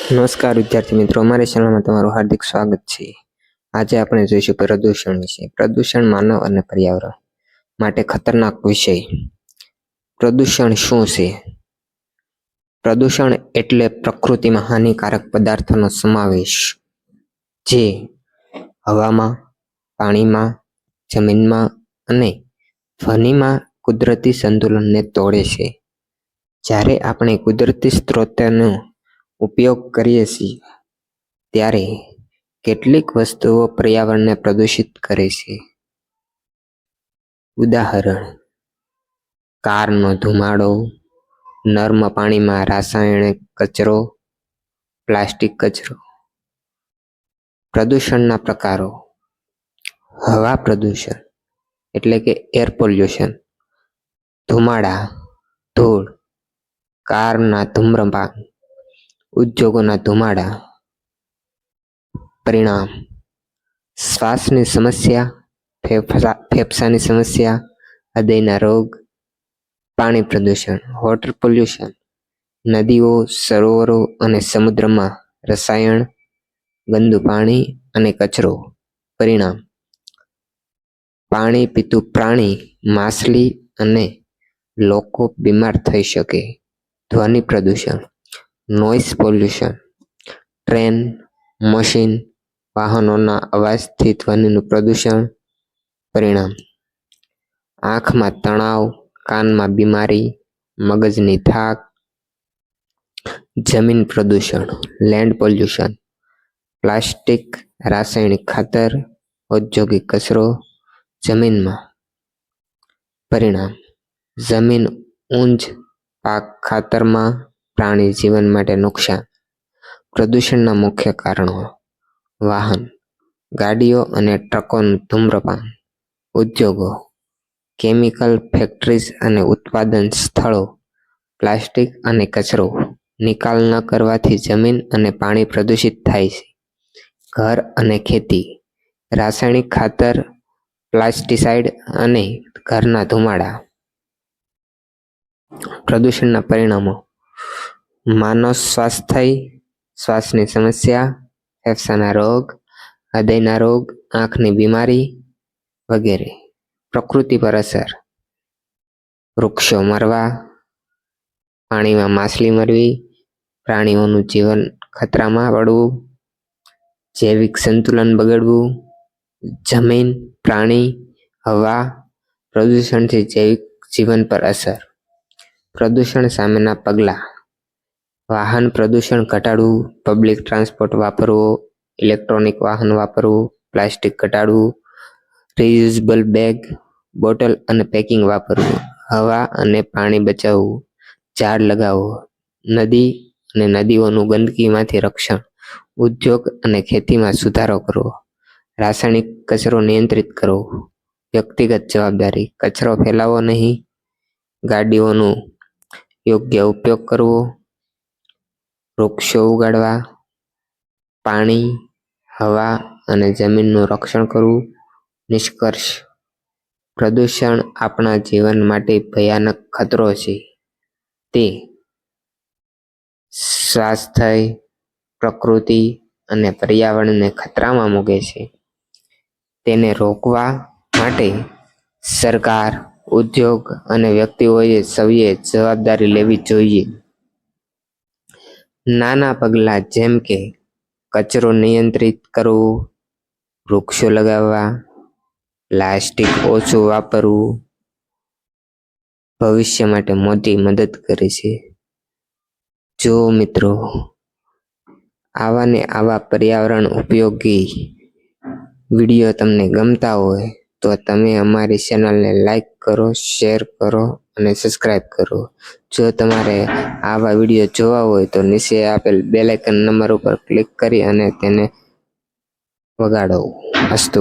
નમસ્કાર વિદ્યાર્થી મિત્રો, અમારી ચેનલમાં તમારું હાર્દિક સ્વાગત છે. આજે આપણે જોઈશું પ્રદૂષણ વિશે. પ્રદૂષણ માનવ અને પર્યાવરણ માટે ખતરનાક વિષય. પ્રદૂષણ શું છે? પ્રદૂષણ એટલે પ્રકૃતિમાં હાનિકારક પદાર્થોનો સમાવેશ જે હવામાં, પાણીમાં, જમીનમાં અને ધ્વનિમાં કુદરતી સંતુલનને તોડે છે. જ્યારે આપણે કુદરતી સ્ત્રોતોનો ઉપયોગ કરીએ છીએ ત્યારે કેટલીક વસ્તુઓ પર્યાવરણને પ્રદૂષિત કરે છે. ઉદાહરણ: કારનો ધુમાડો, નર્મ પાણીમાં રાસાયણિક કચરો, પ્લાસ્ટિક કચરો. પ્રદૂષણના પ્રકારો: હવા પ્રદૂષણ એટલે કે એર પોલ્યુશન, ધુમાડા, ધૂળ, કારના ધૂમ્રપાન, ઉદ્યોગોના ધુમાડા. પરિણામ: શ્વાસની સમસ્યા, ફેફસાની સમસ્યા, હૃદયના રોગ. પાણી પ્રદૂષણ વોટર પોલ્યુશન, નદીઓ, સરોવરો અને સમુદ્રમાં રસાયણ, ગંદુ પાણી અને કચરો. પરિણામ: પાણી પીતું પ્રાણી, માછલી અને લોકો બીમાર થઈ શકે. ધ્વનિ પ્રદૂષણ નોઇઝ પોલ્યુશન, ટ્રેન, મશીન, વાહનોના અવાજથી ધ્વનિનું પ્રદૂષણ. પરિણામ: આંખમાં તણાવ, કાનમાં બીમારી, મગજની થાક. જમીન પ્રદૂષણ લેન્ડ પોલ્યુશન, પ્લાસ્ટિક, રાસાયણિક ખાતર, ઔદ્યોગિક કચરો જમીનમાં. પરિણામ: જમીન ઉપજ, પાક, ખાતરમાં, પ્રાણી જીવન માટે નુકસાન. પ્રદૂષણના મુખ્ય કારણો: વાહન, ગાડીઓ અને ટ્રકોનું ધૂમ્રપાન. ઉદ્યોગો, કેમિકલ ફેક્ટરીઝ અને ઉત્પાદન સ્થળો. પ્લાસ્ટિક અને કચરો નિકાલ ન કરવાથી જમીન અને પાણી પ્રદૂષિત થાય છે. ઘર અને ખેતી, રાસાયણિક ખાતર, પેસ્ટિસાઇડ અને ઘરના ધુમાડા. પ્રદૂષણના પરિણામો: માનવ સ્વાસ્થ્ય, શ્વાસની સમસ્યા, ફેફસાના રોગ, હૃદયના રોગ, આંખની બીમારી વગેરે. પ્રકૃતિ પર અસર: વૃક્ષો મરવા, પાણીમાં માછલી મરવી, પ્રાણીઓનું જીવન ખતરામાં પડવું, જૈવિક સંતુલન બગડવું. જમીન, પ્રાણી, હવા પ્રદૂષણથી જૈવિક જીવન પર અસર. પ્રદૂષણ સામેના પગલાં: વાહન પ્રદૂષણ ઘટાડવું, પબ્લિક ટ્રાન્સપોર્ટ વાપરવો, ઇલેક્ટ્રોનિક વાહન વાપરવું, પ્લાસ્ટિક ઘટાડવું, રિયુઝેબલ બેગ, બોટલ અને પેકિંગ વાપરવું. હવા અને પાણી બચાવવું, ઝાડ લગાવવો, નદી અને નદીઓનું ગંદકીમાંથી રક્ષણ. ઉદ્યોગ અને ખેતીમાં સુધારો કરવો, રાસાયણિક કચરો નિયંત્રિત કરવો. વ્યક્તિગત જવાબદારી: કચરો ફેલાવવો નહીં, ગાડીઓનો યોગ્ય ઉપયોગ કરવો, વૃક્ષો ઉગાડવા, પાણી, હવા અને જમીનનું રક્ષણ કરવું. નિષ્કર્ષ: પ્રદૂષણ આપણા જીવન માટે ભયાનક ખતરો છે. તે સ્વાસ્થ્ય, પ્રકૃતિ અને પર્યાવરણને ખતરામાં મૂકે છે. તેને રોકવા માટે સરકાર, ઉદ્યોગ અને વ્યક્તિઓએ સૌએ જવાબદારી લેવી જોઈએ. નાના પગલાં જેમ કે કચરો નિયંત્રિત કરવો, વૃક્ષો લગાવવા, પ્લાસ્ટિક ઓછું વાપરવું, ભવિષ્ય માટે મોટી મદદ કરે છે. જો મિત્રો આવા ને આવા પર્યાવરણ ઉપયોગી વિડીયો તમને ગમતા હોય તો તમે અમારી ચેનલને લાઈક કરો, શેર કરો અને સબસ્ક્રાઈબ કરો. જો તમારે આવા વિડીયો જોવા હોય તો નીચે આપેલ બેલ આઇકન નંબર ઉપર ક્લિક કરી અને તેને વગાડો. અસ્તુ.